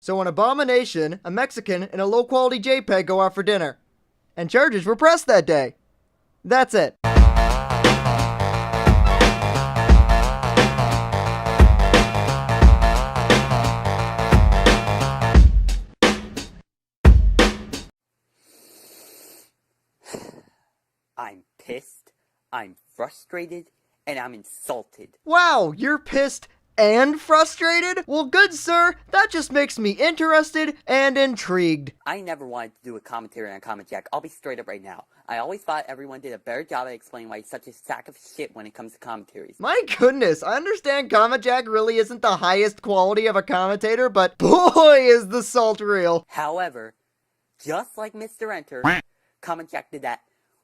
So an abomination, a Mexican, and a low-quality JPEG go out for dinner. And charges were pressed that day. That's it. I'm pissed, I'm frustrated, and I'm insulted. Wow, you're pissed and frustrated? Well, good sir, that just makes me interested and intrigued. I never wanted to do a commentary on Comet Jack. I'll be straight up right now. I always thought everyone did a better job at explaining why he's such a sack of shit when it comes to commentaries. My goodness, I understand Comet Jack really isn't the highest quality of a commentator, but boy is the salt real. However, just like Mr. Enter, Comet Jack did that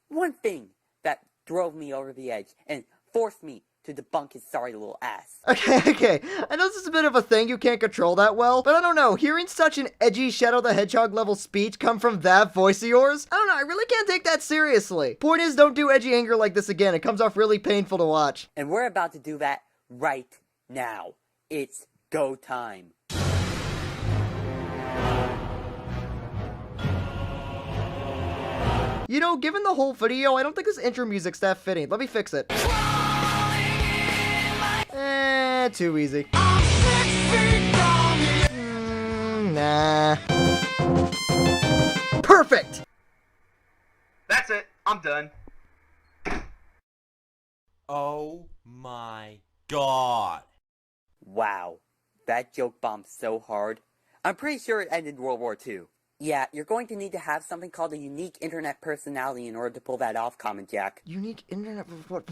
one thing that drove me over the edge and forced me to debunk his sorry little ass. Okay, I know this is a bit of a thing you can't control that well, but I don't know, hearing such an edgy Shadow the Hedgehog level speech come from that voice of yours, I don't know, I really can't take that seriously. Point is, don't do edgy anger like this again, it comes off really painful to watch. And we're about to do that right now. It's go time. You know, given the whole video, I don't think this intro music's that fitting. Let me fix it. Too easy. Nah. Perfect! That's it. I'm done. Oh my god. Wow, that joke bombed so hard. I'm pretty sure it ended World War II. Yeah, you're going to need to have something called a unique internet personality in order to pull that off, Comet Jack. Unique internet... What?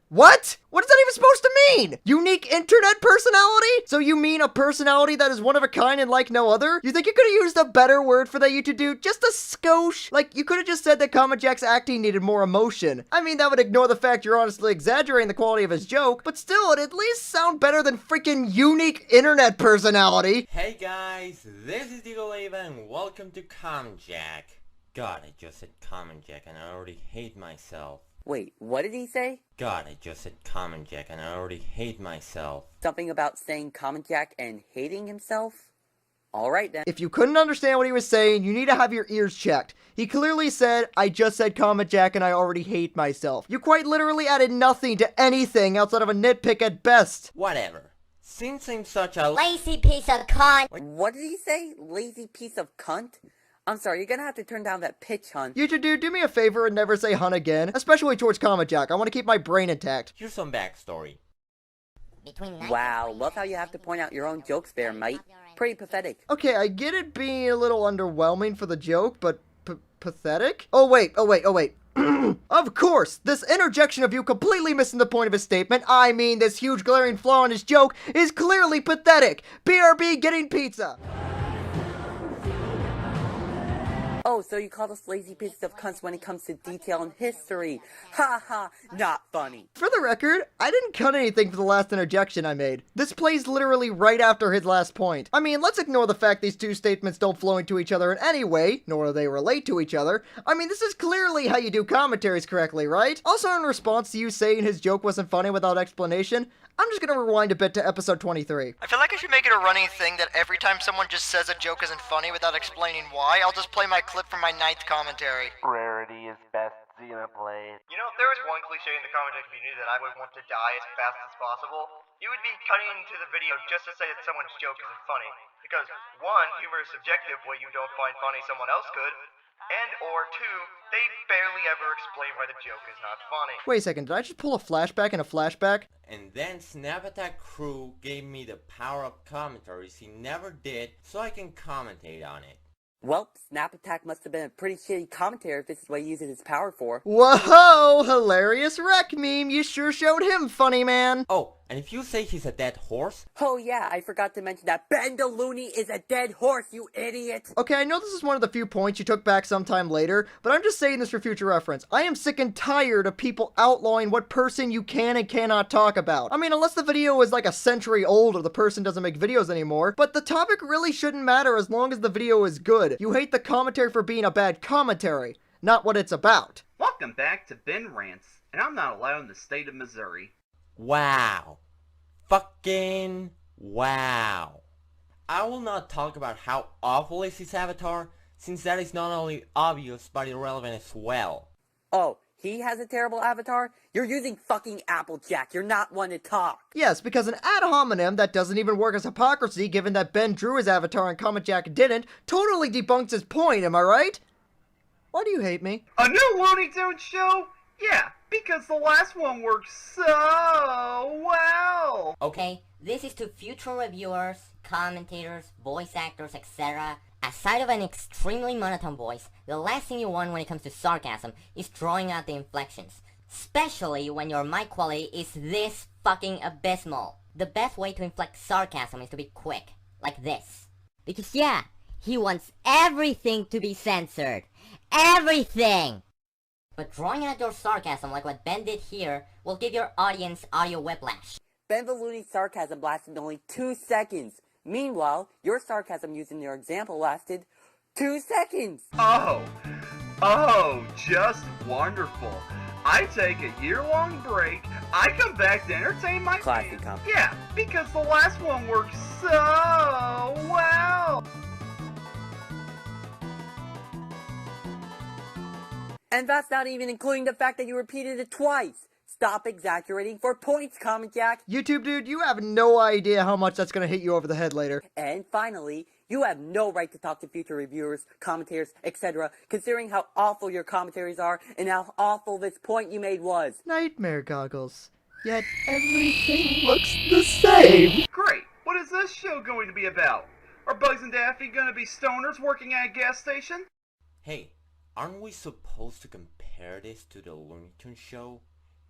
What? What is that even supposed to mean? Unique internet personality? So you mean a personality that is one of a kind and like no other? You think you could have used a better word for that, YouTubedude? Just a skosh? Like, you could have just said that Comet Jack's acting needed more emotion. I mean, that would ignore the fact you're honestly exaggerating the quality of his joke, but still, it'd at least sound better than freaking unique internet personality. Hey guys, this is TheUtubedude101 and welcome to Comet Jack. God, I just said Comet Jack and I already hate myself. Wait, what did he say? God, I just said Comet Jack and I already hate myself. Something about saying Comet Jack and hating himself? Alright then. If you couldn't understand what he was saying, you need to have your ears checked. He clearly said, I just said Comet Jack and I already hate myself. You quite literally added nothing to anything outside of a nitpick at best. Whatever. Since I'm such a lazy piece of cunt. What did he say? Lazy piece of cunt? I'm sorry, you're gonna have to turn down that pitch, hun. YouTubedude, do me a favor and never say hun again, especially towards Comet Jack. I want to keep my brain intact. Here's some backstory. Wow, love how you have to point out your own jokes there, mate. Pretty pathetic. Okay, I get it being a little underwhelming for the joke, but pathetic? Oh wait. Of course, this interjection of you completely missing the point of his statement, I mean this huge glaring flaw in his joke, is clearly pathetic. BRB getting pizza. Oh, so you call us lazy pieces of cunts when it comes to detail and history. Ha ha, not funny. For the record, I didn't cut anything for the last interjection I made. This plays literally right after his last point. I mean, let's ignore the fact these two statements don't flow into each other in any way, nor do they relate to each other. I mean, this is clearly how you do commentaries correctly, right? Also, in response to you saying his joke wasn't funny without explanation, I'm just gonna rewind a bit to episode 23. I feel like I should make it a running thing that every time someone just says a joke isn't funny without explaining why, I'll just play my clip from my 9th commentary. Rarity is best Xenoblade. You know, if there was one cliche in the commentary community that I would want to die as fast as possible, you would be cutting into the video just to say that someone's joke isn't funny. Because, one, humor is subjective, what you don't find funny someone else could, and or two, they barely ever explain why the joke is not funny. Wait a second, did I just pull a flashback in a flashback? And then Snap Attack Crew gave me the power of commentaries he never did, so I can commentate on it. Well, Snap Attack must have been a pretty shitty commentator if this is what he uses his power for. Whoa, hilarious wreck meme, you sure showed him, funny man. Oh, and if you say he's a dead horse... Oh yeah, I forgot to mention that Ben DeLooney is a dead horse, you idiot! Okay, I know this is one of the few points you took back sometime later, but I'm just saying this for future reference. I am sick and tired of people outlawing what person you can and cannot talk about. I mean, unless the video is like a century old or the person doesn't make videos anymore, but the topic really shouldn't matter as long as the video is good. You hate the commentary for being a bad commentary, not what it's about. Welcome back to Ben Rants, and I'm not allowed in the state of Missouri. Wow. Fucking wow. I will not talk about how awful is his avatar, since that is not only obvious but irrelevant as well. Oh, he has a terrible avatar? You're using fucking Applejack. You're not one to talk. Yes, because an ad hominem that doesn't even work as hypocrisy, given that Ben drew his avatar and Comet Jack didn't, totally debunks his point, am I right? Why do you hate me? A new Looney Tunes show? Yeah, because the last one worked so well. Okay, this is to future reviewers, commentators, voice actors, etc. Aside of an extremely monotone voice, the last thing you want when it comes to sarcasm is drawing out the inflections. Especially when your mic quality is this fucking abysmal. The best way to inflect sarcasm is to be quick, like this. Because yeah, he wants everything to be censored. Everything! But drawing out your sarcasm like what Ben did here will give your audience audio whiplash. Ben the Looney's sarcasm lasted only 2 seconds. Meanwhile, your sarcasm used in your example lasted 2 seconds. Oh, just wonderful. I take a year-long break, I come back to entertain my Classy fans. comp. Yeah, because the last one worked so well. And that's not even including the fact that you repeated it twice. Stop exaggerating for points, Comet Jack. YouTube dude, you have no idea how much that's gonna hit you over the head later. And finally, you have no right to talk to future reviewers, commentators, etc., considering how awful your commentaries are and how awful this point you made was. Nightmare goggles. Yet everything looks the same. Great, what is this show going to be about? Are Bugs and Daffy going to be stoners working at a gas station? Hey, aren't we supposed to compare this to the Looney Tunes show,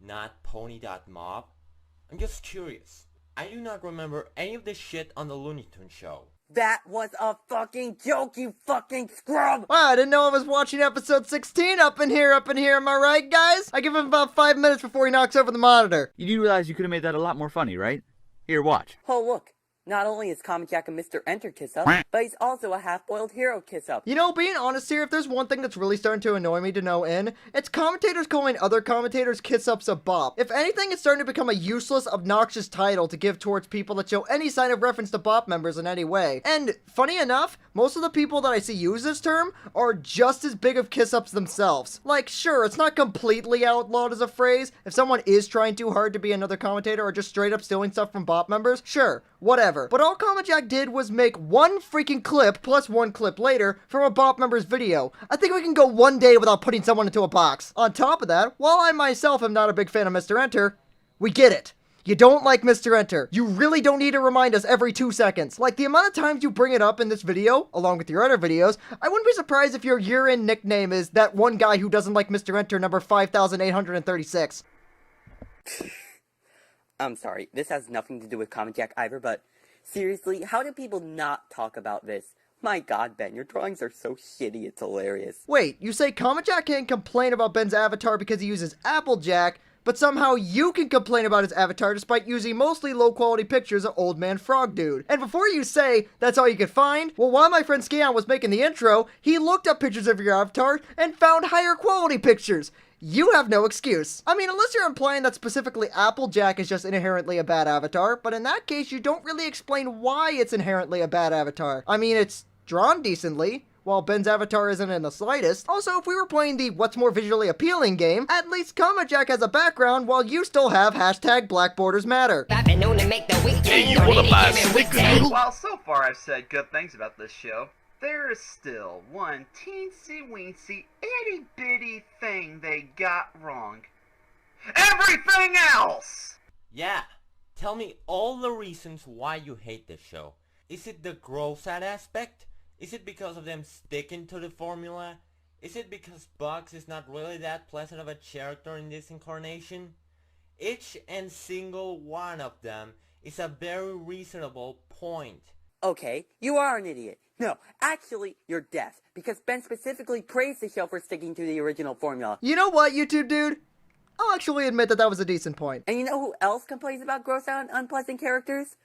not Pony.mob? I'm just curious. I do not remember any of this shit on the Looney Tunes show. That was a fucking joke, you fucking scrub! Wow, I didn't know I was watching episode 16 up in here, am I right, guys? I give him about 5 minutes before he knocks over the monitor. You do realize you could have made that a lot more funny, right? Here, watch. Oh, look. Not only is Comet Jack a Mr. Enter kiss-up, but he's also a half-boiled hero kiss-up. You know, being honest here, if there's one thing that's really starting to annoy me to no end, it's commentators calling other commentators kiss-ups a bop. If anything, it's starting to become a useless, obnoxious title to give towards people that show any sign of reference to bop members in any way. And, funny enough, most of the people that I see use this term are just as big of kiss-ups themselves. Like, sure, it's not completely outlawed as a phrase. If someone is trying too hard to be another commentator or just straight up stealing stuff from bop members, sure, whatever. But all Comet Jack did was make one freaking clip, plus one clip later, from a bop member's video. I think we can go one day without putting someone into a box. On top of that, while I myself am not a big fan of Mr. Enter, we get it. You don't like Mr. Enter. You really don't need to remind us every 2 seconds. Like, the amount of times you bring it up in this video, along with your other videos, I wouldn't be surprised if your year-end nickname is that one guy who doesn't like Mr. Enter number 5836. I'm sorry, this has nothing to do with Comet Jack either, but seriously, how do people not talk about this? My god, Ben, your drawings are so shitty, it's hilarious. Wait, you say Comet Jack can't complain about Ben's avatar because he uses Applejack, but somehow you can complain about his avatar despite using mostly low-quality pictures of Old Man Frog Dude. And before you say that's all you could find, well, while my friend Skion was making the intro, he looked up pictures of your avatar and found higher quality pictures. You have no excuse. I mean, unless you're implying that specifically Applejack is just inherently a bad avatar, but in that case, you don't really explain why it's inherently a bad avatar. I mean, it's drawn decently, while Ben's avatar isn't in the slightest. Also, if we were playing the what's more visually appealing game, at least Comet Jack has a background while you still have hashtag Black Borders Matter. While so far I've said good things about this show, there is still one teensy-weensy, itty-bitty thing they got wrong. Everything else! Yeah, tell me all the reasons why you hate this show. Is it the gross out aspect? Is it because of them sticking to the formula? Is it because Bugs is not really that pleasant of a character in this incarnation? Each and single one of them is a very reasonable point. Okay, you are an idiot. No, actually, you're deaf, because Ben specifically praised the show for sticking to the original formula. You know what, YouTube dude? I'll actually admit that that was a decent point. And you know who else complains about gross out and unpleasant characters?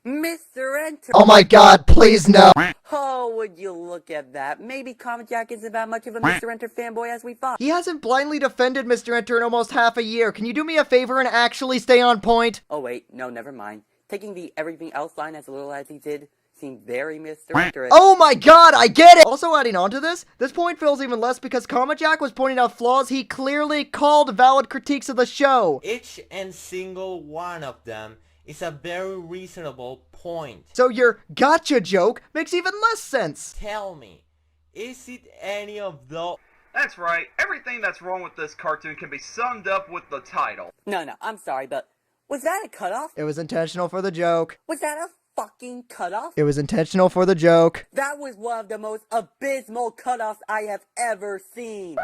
Mr. Enter. Oh my god, please no. Oh, would you look at that. Maybe Comet Jack isn't that much of a Mr. Enter fanboy as we thought. He hasn't blindly defended Mr. Enter in almost half a year. Can you do me a favor and actually stay on point? Oh wait, no, never mind. Taking the everything else line as little as he did, seemed very misdirected. Oh my god, I get it! Also adding on to this point feels even less because Comet Jack was pointing out flaws he clearly called valid critiques of the show. Each and single one of them is a very reasonable point. So your gotcha joke makes even less sense. Tell me, is it any of those? That's right. Everything that's wrong with this cartoon can be summed up with the title. No, I'm sorry, but was that a cutoff? It was intentional for the joke. Was that a fucking cutoff? It was intentional for the joke. That was one of the most abysmal cutoffs I have ever seen.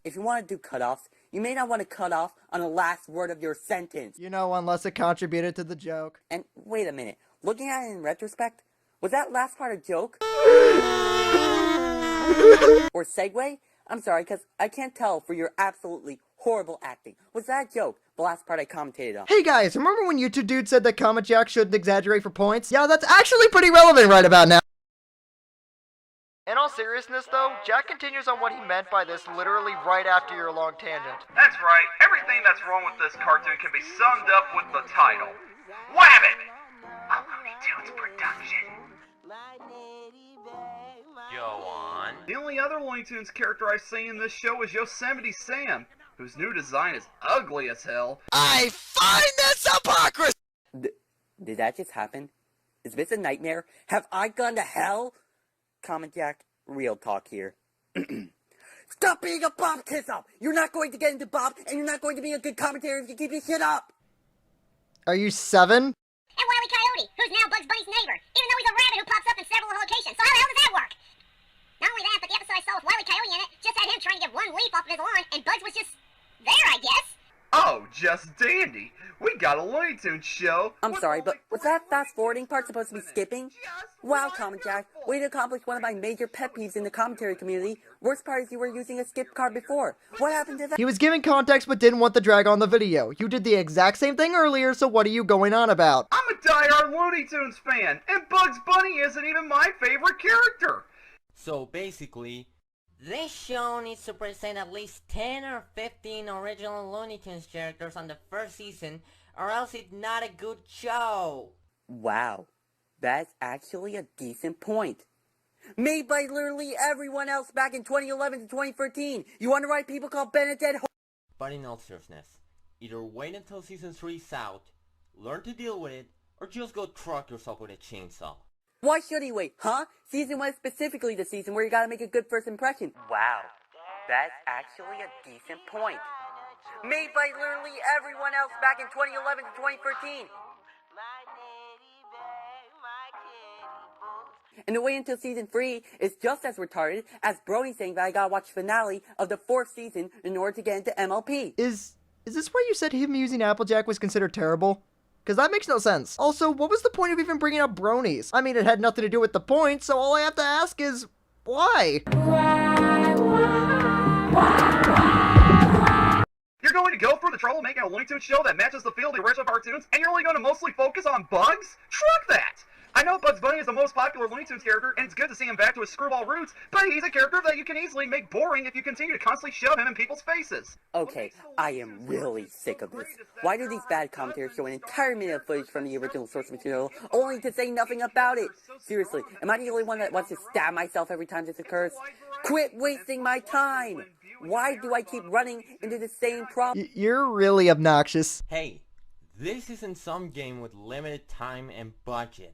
If you want to do cutoffs, you may not want to cut off on the last word of your sentence. You know, unless it contributed to the joke. And wait a minute, looking at it in retrospect, was that last part a joke? Or segue? I'm sorry, because I can't tell for your absolutely horrible acting. Was that a joke? The last part I commentated on. Hey guys, remember when YouTubedude said that Comet Jack shouldn't exaggerate for points? Yeah, that's actually pretty relevant right about now. In all seriousness though, Jack continues on what he meant by this literally right after your long tangent. That's right. Everything that's wrong with this cartoon can be summed up with the title. Wham it! A Looney Tunes production. Go on. The only other Looney Tunes character I've seen in this show is Yosemite Sam, whose new design is ugly as hell. I find this hypocrisy! Did that just happen? Is this a nightmare? Have I gone to hell? Comment Jack, real talk here. Stop being a Bob kiss-up! You're not going to get into Bob, and you're not going to be a good commentator if you keep your shit up! Are you 7? And Wile E. Coyote, who's now Bugs Bunny's neighbor, even though he's a rabbit who pops up in several locations. So how the hell does that work? Not only that, but the episode I saw with Wile E. Coyote in it just had him trying to get one leaf off of his lawn, and Bugs was just there, I guess. Oh, just dandy. We got a Looney Tunes show. I'm sorry, but was that fast-forwarding part supposed to be skipping? Wow, Comment Jack, way to accomplish one of my major pet peeves in the commentary community. Worst part is you were using a skip card before. What happened to that? He was giving context but didn't want the drag on the video. You did the exact same thing earlier, so what are you going on about? I'm a diehard Looney Tunes fan, and Bugs Bunny isn't even my favorite character. So basically, This show needs to present at least 10 or 15 original Looney Tunes characters on the first season, or else it's not a good show. Wow, that's actually a decent point. Made by literally everyone else back in 2011 to 2013. You want to write people called Benedict but in all seriousness, either wait until season 3 is out, learn to deal with it, or just go truck yourself with a chainsaw. Why should he wait, huh? Season 1 is specifically the season where you gotta make a good first impression. Wow, that's actually a decent point. Made by literally everyone else back in 2011 to 2013. And the wait until season 3 is just as retarded as Brony saying that I gotta watch the finale of the 4th season in order to get into MLP. Is this why you said him using Applejack was considered terrible? Because that makes no sense. Also, what was the point of even bringing up bronies? I mean, it had nothing to do with the point, so all I have to ask is, why? You're going to go through the trouble of making a Looney Tunes show that matches the feel of the original cartoons, and you're only going to mostly focus on Bugs? Truck that! I know Bugs Bunny is the most popular Looney Tunes character, and it's good to see him back to his screwball roots, but he's a character that you can easily make boring if you continue to constantly shove him in people's faces. Okay, I am really sick of this. Why do these bad commentators show an entire minute of footage from the original source material, only to say nothing about it? Seriously, am I the only one that wants to stab myself every time this occurs? Quit wasting my time! Why do I keep running into the same problem? You're really obnoxious. Hey, this isn't some game with limited time and budget.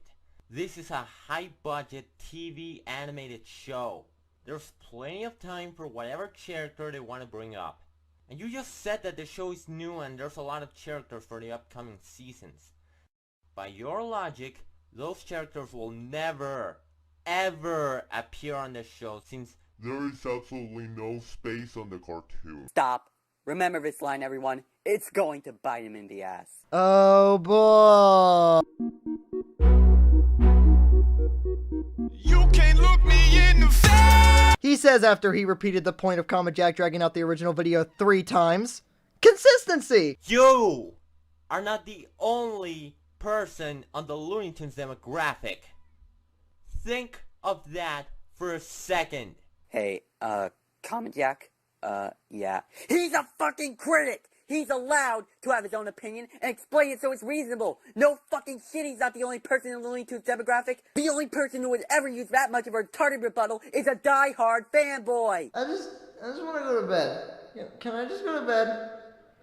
This is a high-budget TV animated show. There's plenty of time for whatever character they want to bring up. And you just said that the show is new and there's a lot of characters for the upcoming seasons. By your logic, those characters will never, ever appear on the show since there is absolutely no space on the cartoon. Stop. Remember this line, everyone. It's going to bite him in the ass. Oh boy. You can't look me in the face! He says after he repeated the point of Comet Jack dragging out the original video 3 times. Consistency! you are not the only person on the Looney Tunes demographic. Think of that for a second. Hey, Comment Jack? Yeah. He's a fucking critic! He's allowed to have his own opinion and explain it so it's reasonable. No fucking shit, he's not the only person in the Looney Tunes demographic. The only person who would ever use that much of a retarded rebuttal is a die-hard fanboy. I just want to go to bed. Can I just go to bed?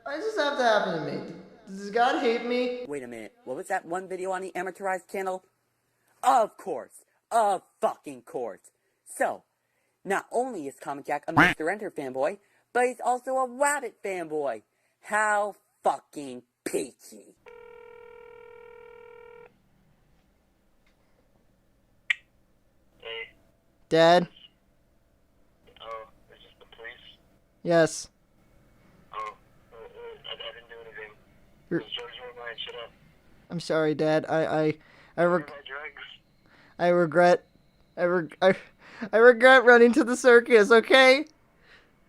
I just have to happen to me. Does God hate me? Wait a minute, what was that one video on the Amateurized channel? Of course. Of fucking course. So, not only is Comic Jack a Mr. Enter fanboy, but he's also a Rabbit fanboy. How fucking peachy. Hey. Dad? Oh, is this the police? Yes. Oh, I didn't do anything. You're... Just George your mind, shut up. I'm sorry, Dad. I Drugs? regret running to the circus, okay?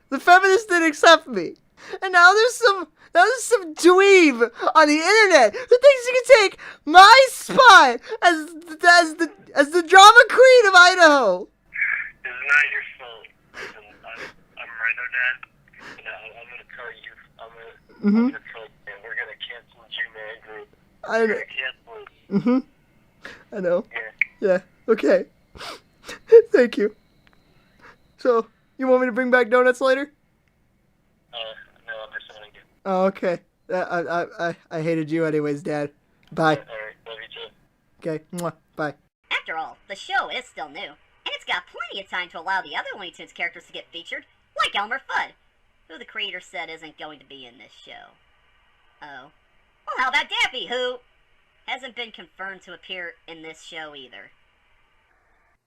The feminists didn't accept me. And now there's some dweeb on the internet who thinks he can take my spot as the drama queen of Idaho. It's not your fault. Listen, I'm Rhino Dad, and I'm gonna tell you, I'm gonna tell you, and we're gonna cancel the G-Man group. We're gonna cancel it. I know. Yeah. Yeah, okay. Thank you. So, you want me to bring back donuts later? No, I'm just wanting you. Oh, okay. I hated you anyways, Dad. Bye. Alright, love you too. Okay, mwah, bye. After all, the show is still new, and it's got plenty of time to allow the other Looney Tunes characters to get featured, like Elmer Fudd, who the creator said isn't going to be in this show. Oh. Well, how about Daffy, who hasn't been confirmed to appear in this show either?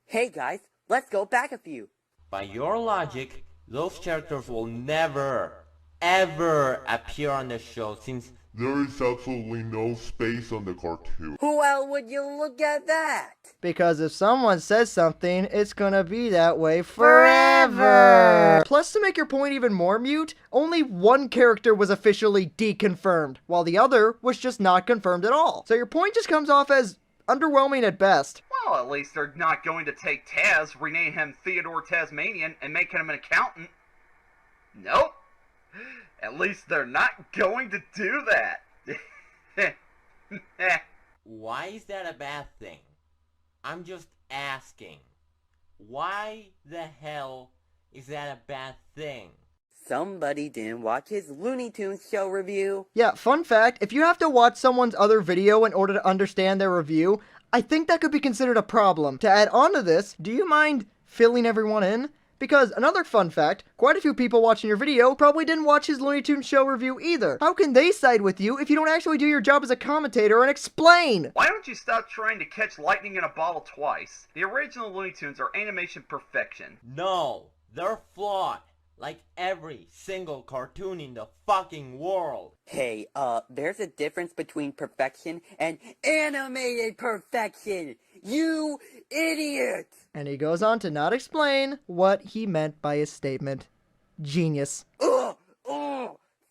Hey guys, let's go back a few. By your logic, those characters will never, ever appear on the show since There is absolutely no space on the cartoon. Who else would you look at that? Because if someone says something, it's gonna be that way forever. Plus, to make your point even more mute, only one character was officially deconfirmed, while the other was just not confirmed at all. So your point just comes off as underwhelming at best. Well, at least they're not going to take Taz, rename him Theodore Tasmanian, and make him an accountant. Nope. At least they're not going to do that. why is that a bad thing? I'm just asking. Why the hell is that a bad thing? Somebody didn't watch his Looney Tunes show review. Yeah, fun fact, if you have to watch someone's other video in order to understand their review, I think that could be considered a problem. To add on to this, do you mind filling everyone in? Because another fun fact, quite a few people watching your video probably didn't watch his Looney Tunes show review either. How can they side with you if you don't actually do your job as a commentator and explain? Why don't you stop trying to catch lightning in a bottle twice? The original Looney Tunes are animation perfection. No, they're flawed. Like every single cartoon in the fucking world. Hey, there's a difference between perfection and animated perfection. You idiot! And he goes on to not explain what he meant by his statement. Genius. Ugh!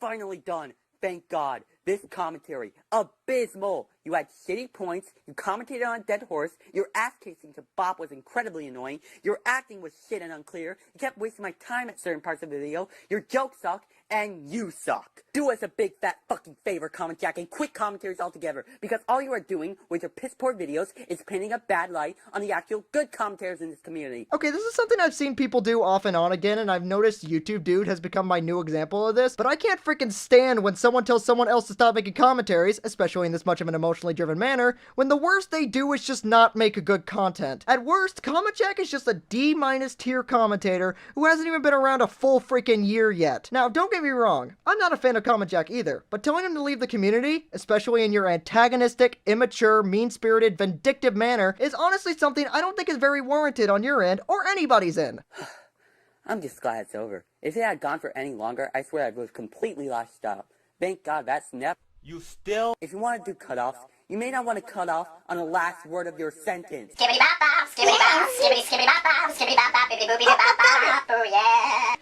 Finally done. Thank God. This commentary, abysmal. You had shitty points, you commentated on a dead horse, your ass-kissing to Bop was incredibly annoying, your acting was shit and unclear, you kept wasting my time at certain parts of the video, your jokes suck, and you suck. Do us a big fat fucking favor, Comment Jack, and quit commentaries altogether, because all you are doing with your piss-poor videos is painting a bad light on the actual good commentators in this community. Okay, this is something I've seen people do off and on again, and I've noticed YouTube Dude has become my new example of this, but I can't freaking stand when someone tells someone else to stop making commentaries, especially in this much of an emotionally driven manner, when the worst they do is just not make good content. At worst, Comment Jack is just a D- tier commentator who hasn't even been around a full freaking year yet. Now, don't get me wrong, I'm not a fan of Comment Jack either, but telling him to leave the community, especially in your antagonistic, immature, mean-spirited, vindictive manner, is honestly something I don't think is very warranted on your end, or anybody's end. I'm just glad it's over. If it had gone for any longer, I swear I would have completely lost stop. Thank God that's never... You still... If you want to do cutoffs, you may not want to cut off on the last word of your sentence. Skibbity bop bop, skibbity bop, skibbity skibbity bop bop, skibbity bop bop, bibbity boopity bop bop, oh yeah.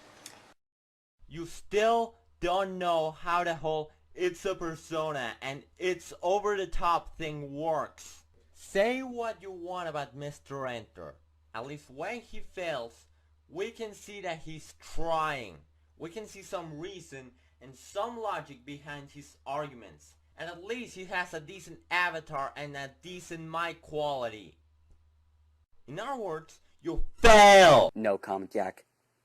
You still don't know how the whole it's a persona and it's over the top thing works. Say what you want about Mr. Enter. At least when he fails, we can see that he's trying. We can see some reason and some logic behind his arguments. And at least he has a decent avatar and a decent mic quality. In other words, you fail! No, Comic Jack.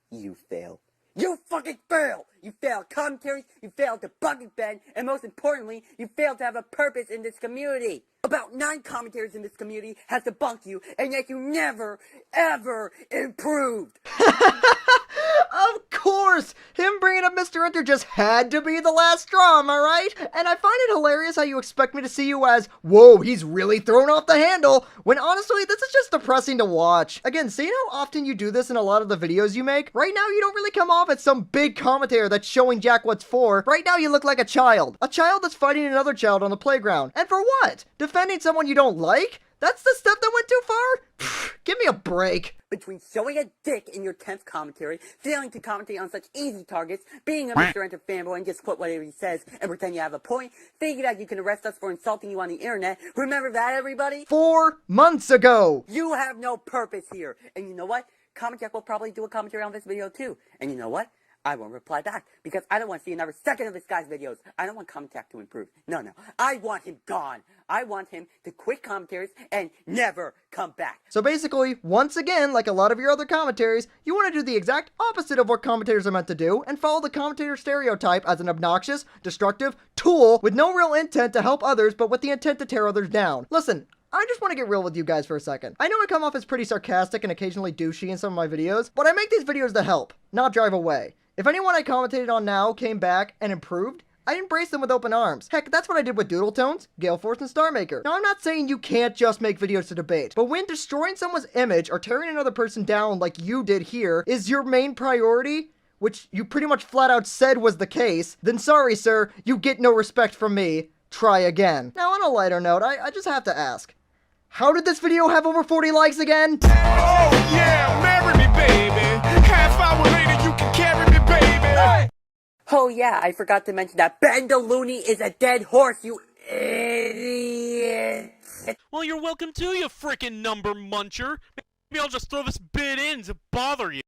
You fail. You fucking fail! You failed commentaries, you failed debugging Ben, and most importantly, you failed to have a purpose in this community. About 9 commentators in this community have debunked you, and yet you never, ever improved. Of course! Him bringing up Mr. Enter just had to be the last straw, am I right? And I find it hilarious how you expect me to see you as, whoa, he's really thrown off the handle, when honestly, this is just depressing to watch. Again, seeing how often you do this in a lot of the videos you make, right now you don't really come off as some big commentator that's showing Jack what's for. Right now you look like a child. A child that's fighting another child on the playground. And for what? Defending someone you don't like? That's the step that went too far? Give me a break. Between showing a dick in your 10th commentary, failing to commentate on such easy targets, being a Mr. Enter fanboy and just quote whatever he says and pretend you have a point, thinking that you can arrest us for insulting you on the internet, remember that, everybody? 4 months ago. You have no purpose here. And you know what? Comic Jack will probably do a commentary on this video too. And you know what? I won't reply back, because I don't want to see another second of this guy's videos. I don't want Comic Jack to improve. No. I want him gone. I want him to quit commentaries and never come back. So basically, once again, like a lot of your other commentaries, you want to do the exact opposite of what commentators are meant to do, and follow the commentator stereotype as an obnoxious, destructive tool with no real intent to help others, but with the intent to tear others down. Listen, I just want to get real with you guys for a second. I know I come off as pretty sarcastic and occasionally douchey in some of my videos, but I make these videos to help, not drive away. If anyone I commentated on now came back and improved, I embrace them with open arms. Heck, that's what I did with Doodle Tones, Gale Force, and Star Maker. Now, I'm not saying you can't just make videos to debate, but when destroying someone's image or tearing another person down like you did here is your main priority, which you pretty much flat out said was the case, then sorry, sir, you get no respect from me. Try again. Now, on a lighter note, I just have to ask, how did this video have over 40 likes again? Oh yeah, marry me, baby. Half hour later, you can carry me, baby. Hey! Oh yeah, I forgot to mention that Ben the Looney is a dead horse, you idiot. Well, you're welcome to, you frickin' number muncher. Maybe I'll just throw this bit in to bother you.